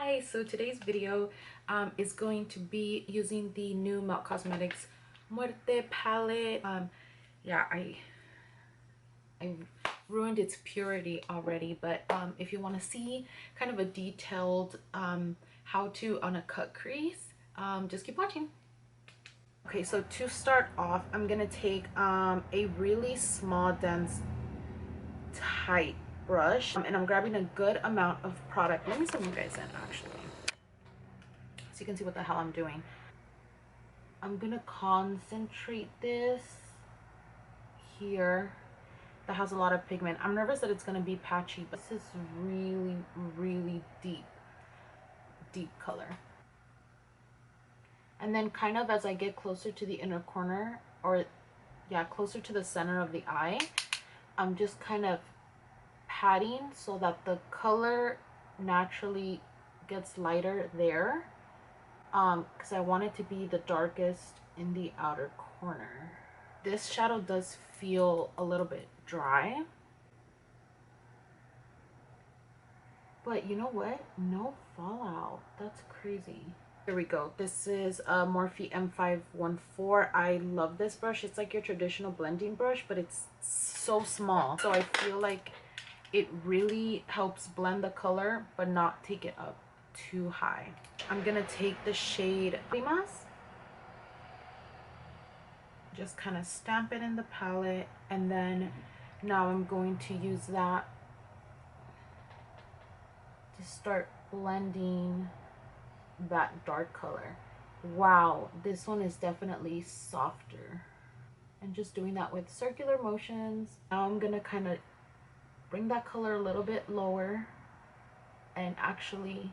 Hi, so today's video is going to be using the new Melt Cosmetics Muerte palette. Yeah, I ruined its purity already, but if you want to see kind of a detailed how to on a cut crease, just keep watching. Okay, so to start off, I'm gonna take a really small, dense, tight brush, and I'm grabbing a good amount of product. Let me zoom you guys in actually, so you can see what the hell I'm doing. I'm gonna concentrate this here. That has a lot of pigment. I'm nervous that it's gonna be patchy, but this is really deep color. And then kind of as I get closer to the inner corner, or yeah, closer to the center of the eye, I'm just kind of patting so that the color naturally gets lighter there, because I want it to be the darkest in the outer corner. This shadow does feel a little bit dry, but you know what? No fallout. That's crazy. Here we go. This is a Morphe M514. I love this brush. It's like your traditional blending brush, but it's so small. So I feel like it really helps blend the color, but not take it up too high. I'm gonna take the shade Crease, just kind of stamp it in the palette, and then now I'm going to use that to start blending that dark color. Wow, this one is definitely softer. And just doing that with circular motions. Now I'm gonna kind of bring that color a little bit lower and actually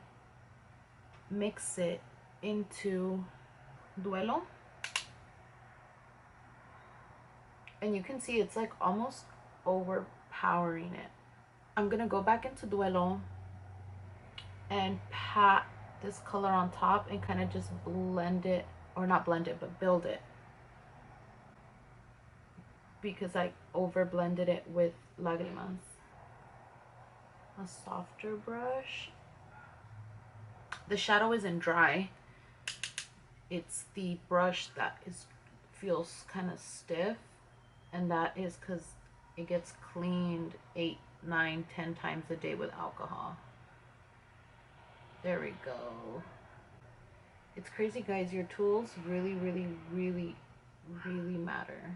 mix it into Duelo. And you can see it's like almost overpowering it. I'm gonna go back into Duelo and pat this color on top and kind of just blend it, or not blend it, but build it, because I over blended it with Lágrimas. A softer brush. The shadow isn't dry. It's the brush that feels kind of stiff, and that is because it gets cleaned 8, 9, 10 times a day with alcohol. There we go. It's crazy, guys. Your tools really matter.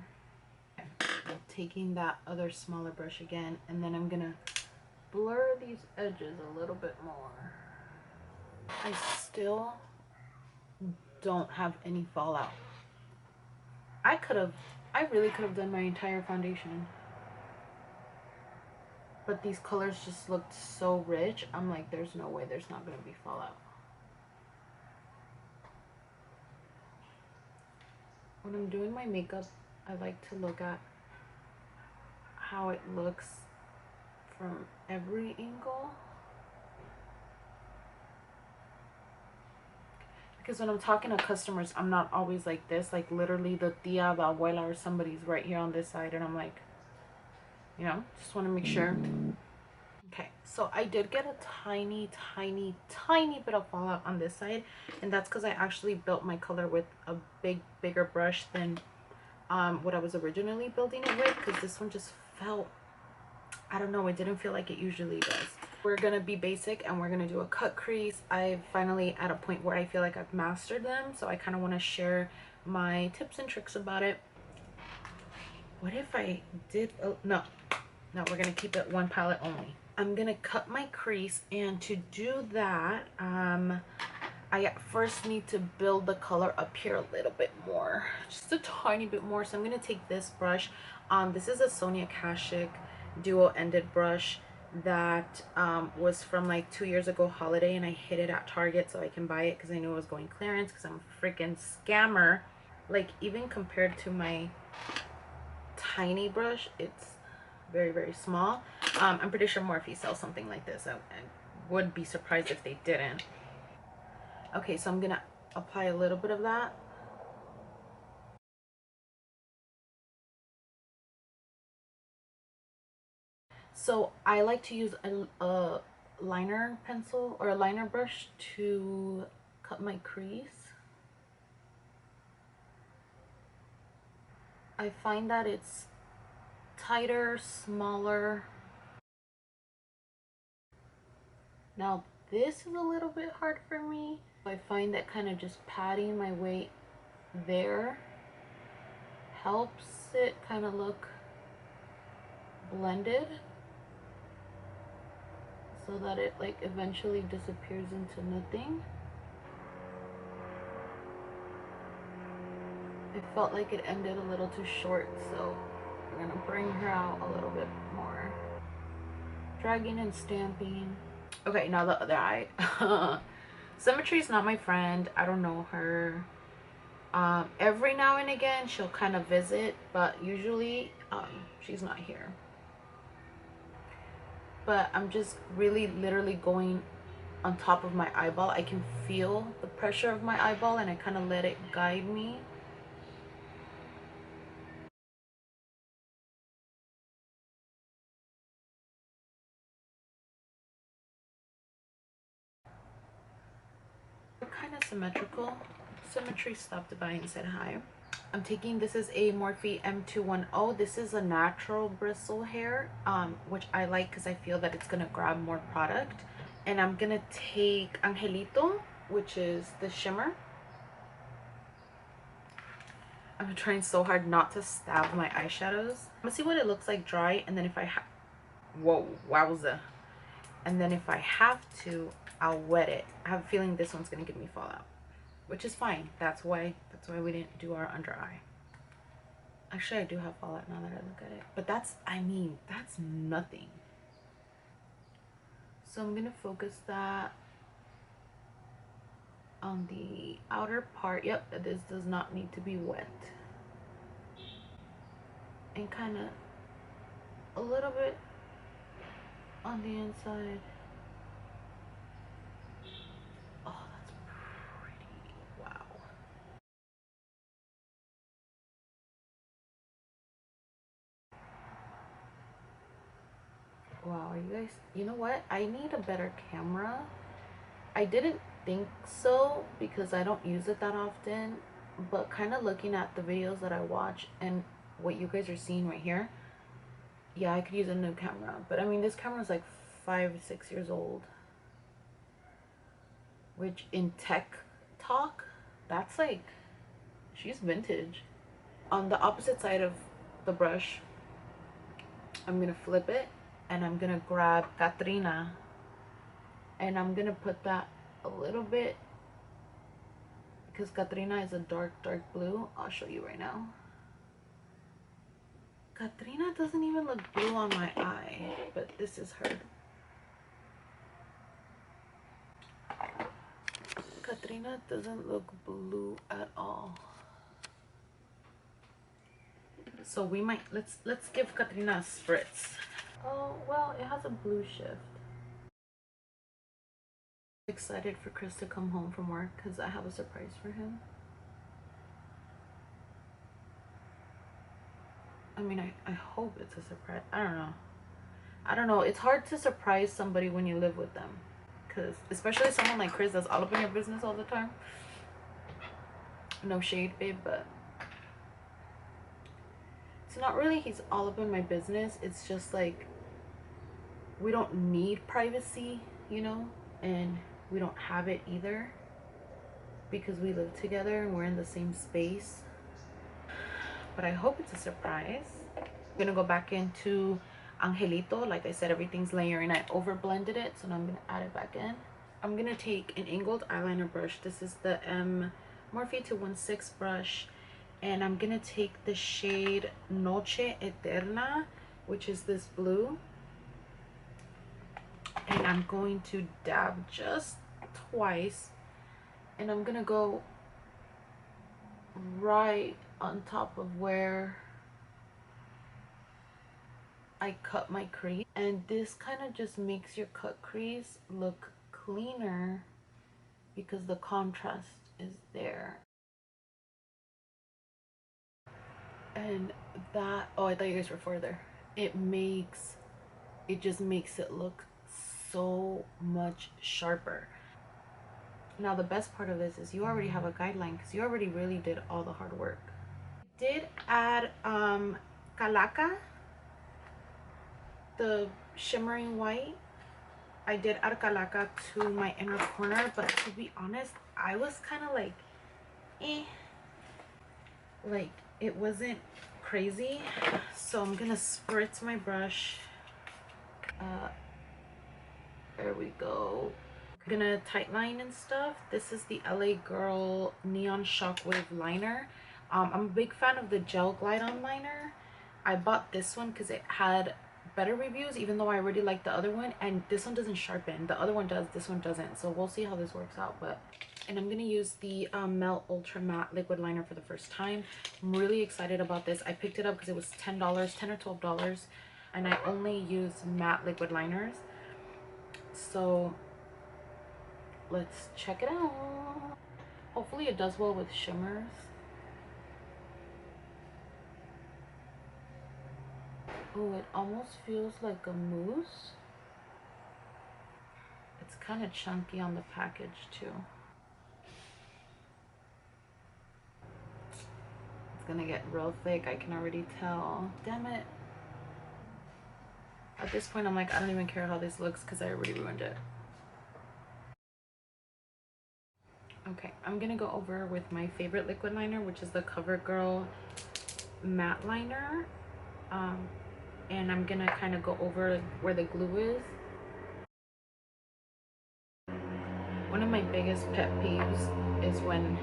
Okay. I'm taking that other smaller brush again, and then I'm gonna blur these edges a little bit more. I still don't have any fallout. I really could have done my entire foundation, but these colors just looked so rich. I'm like, there's no way there's not gonna be fallout. When I'm doing my makeup, I like to look at how it looks from every angle, because when I'm talking to customers, I'm not always like this. Like literally the tia, the abuela, or somebody's right here on this side, and I'm like, you know, just want to make sure. Okay, so I did get a tiny bit of fallout on this side, and that's because I actually built my color with a bigger brush than what I was originally building it with, because this one just felt, I don't know, it didn't feel like it usually does. We're gonna be basic and we're gonna do a cut crease. I'm finally at a point where I feel like I've mastered them, so I kind of want to share my tips and tricks about it. What if I did, oh no, we're gonna keep it one palette only. I'm gonna cut my crease, and to do that, I first need to build the color up here a little bit more, just a tiny bit more. So I'm gonna take this brush. This is a Sonia Kashuk duo-ended brush that was from like 2 years ago holiday, and I hid it at Target so I can buy it because I knew it was going clearance, because I'm a freaking scammer. Like, even compared to my tiny brush, it's very small. I'm pretty sure Morphe sells something like this. I would be surprised if they didn't. Okay, so I'm gonna apply a little bit of that. So I like to use a liner pencil or a liner brush to cut my crease. I find that it's tighter, smaller. Now this is a little bit hard for me. I find that kind of just patting my weight there helps it kind of look blended, so that it like eventually disappears into nothing. It felt like it ended a little too short, so we're gonna bring her out a little bit more. Dragging and stamping. Okay, now the other eye. Symmetry is not my friend. I don't know her. Every now and again she'll kind of visit, but usually she's not here. But I'm just really literally going on top of my eyeball. I can feel the pressure of my eyeball and I kind of let it guide me. We're kind of symmetrical. Symmetry stopped by and said hi. I'm taking, this is a Morphe M210. This is a natural bristle hair, which I like because I feel that it's going to grab more product. And I'm going to take Angelito, which is the shimmer. I'm trying so hard not to stab my eyeshadows. I'm going to see what it looks like dry, and then if I whoa, wowza. And then if I have to, I'll wet it. I have a feeling this one's going to give me fallout, which is fine. That's why we didn't do our under eye. Actually, I do have fallout now that I look at it, but that's, I mean, that's nothing. So I'm gonna focus that on the outer part. Yep, this does not need to be wet. And kind of a little bit on the inside. Oh, that's pretty. Wow. Wow, you guys, you know what? I need a better camera. I didn't think so because I don't use it that often, but kind of looking at the videos that I watch and what you guys are seeing right here, yeah, I could use a new camera. But I mean, this camera is like 5-6 years old, which in tech talk, that's like, she's vintage. On the opposite side of the brush, I'm gonna flip it and I'm gonna grab Katrina and I'm gonna put that a little bit, because Katrina is a dark blue. I'll show you right now. Katrina doesn't even look blue on my eye, but this is her. Katrina doesn't look blue at all. So we might, let's give Katrina a spritz. Oh, well, it has a blue shift. Excited for Chris to come home from work because I have a surprise for him. I mean, I hope it's a surprise. I don't know. It's hard to surprise somebody when you live with them, because especially someone like Chris that's all up in your business all the time. No shade, babe, but it's not really he's all up in my business. It's just like we don't need privacy, you know, and we don't have it either because we live together and we're in the same space. But I hope it's a surprise. I'm gonna go back into Angelito. Like I said, everything's layering. I over blended it, so now I'm gonna add it back in. I'm gonna take an angled eyeliner brush. This is the Morphe 216 brush, and I'm gonna take the shade Noche Eterna, which is this blue, and I'm going to dab just twice, and I'm gonna go right on top of where I cut my crease, and this kind of just makes your cut crease look cleaner because the contrast is there. And that, oh, I thought you guys were further. It just makes it look so much sharper. Now the best part of this is you already have a guideline because you already really did all the hard work. Did add Calaca, the shimmering white. I did add Calaca to my inner corner, but to be honest, I was kind of like, eh. Like, it wasn't crazy. So I'm gonna spritz my brush. There we go. I'm gonna tight line and stuff. This is the LA Girl Neon Shockwave liner. I'm a big fan of the gel glide on liner. I bought this one because it had better reviews, even though I already like the other one, and this one doesn't sharpen. The other one does, this one doesn't, so we'll see how this works out. But and I'm gonna use the Melt Ultra Matte liquid liner for the first time. I'm really excited about this. I picked it up because it was $10, $10 or $12, and I only use matte liquid liners, so let's check it out. Hopefully it does well with shimmers. Oh, it almost feels like a mousse. It's kind of chunky on the package too. It's gonna get real thick, I can already tell. Damn it. At this point, I'm like, I don't even care how this looks because I already ruined it. Okay, I'm gonna go over with my favorite liquid liner, which is the Covergirl matte liner. And I'm gonna kind of go over where the glue is. One of my biggest pet peeves is when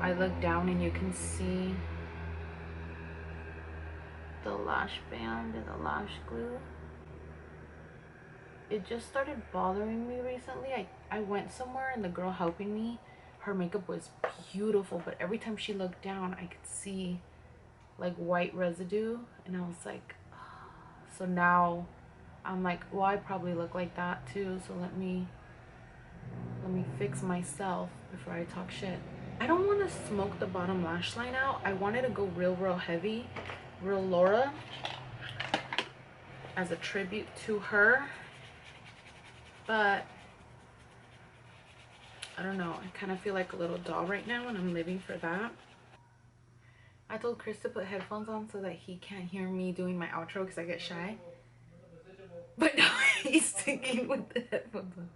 I look down and you can see the lash band and the lash glue. It just started bothering me recently. I went somewhere and the girl helping me, her makeup was beautiful, but every time she looked down I could see like white residue, and I was like, so now I'm like, well, I probably look like that too, so let me fix myself before I talk shit. I don't want to smoke the bottom lash line out. I wanted to go real heavy, real Laura, as a tribute to her, but I don't know, I kind of feel like a little doll right now and I'm living for that. I told Chris to put headphones on so that he can't hear me doing my outro because I get shy. But no, he's sticking with the headphones on.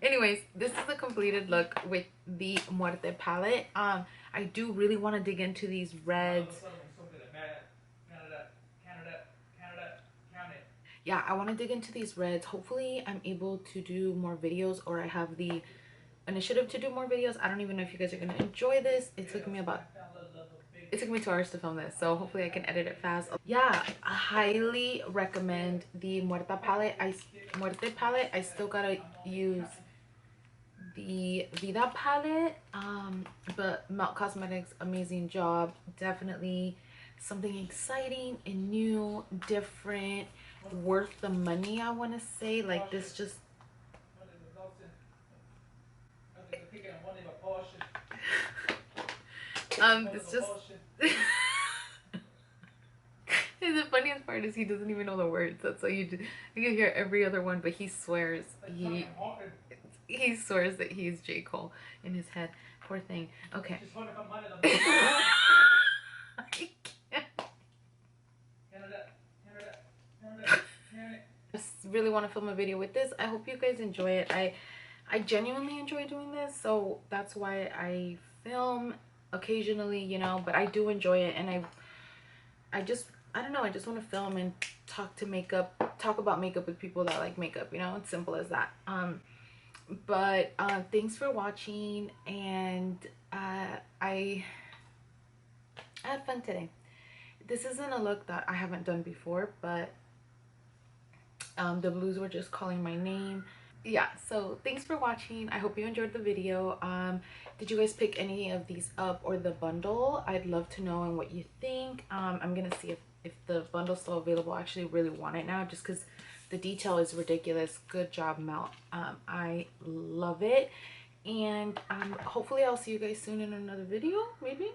Anyways, this is the completed look with the Muerte palette. I do really want to dig into these reds. Yeah, I want to dig into these reds. Hopefully I'm able to do more videos, or I have the initiative to do more videos. I don't even know if you guys are going to enjoy this. It took me 2 hours to film this, so hopefully I can edit it fast. Yeah, I highly recommend the Muerte palette. I still gotta use the Vida palette, but Melt Cosmetics, amazing job. Definitely something exciting and new, different, worth the money, I want to say. Like, this just it's just the funniest part is he doesn't even know the words. That's why you hear every other one, but he swears he swears that he's J. Cole in his head. Poor thing. Okay. I just really want to film a video with this. I hope you guys enjoy it. I genuinely enjoy doing this, so that's why I film occasionally, you know, but I do enjoy it, and I don't know, I just want to film and talk about makeup with people that like makeup, you know. It's simple as that. But thanks for watching, and I had fun today. This isn't a look that I haven't done before, but the blues were just calling my name. Yeah, so thanks for watching. I hope you enjoyed the video. Did you guys pick any of these up or the bundle? I'd love to know and what you think. I'm gonna see if the bundle's still available. I actually really want it now, just because the detail is ridiculous. Good job, Melt. I love it, and hopefully I'll see you guys soon in another video, maybe.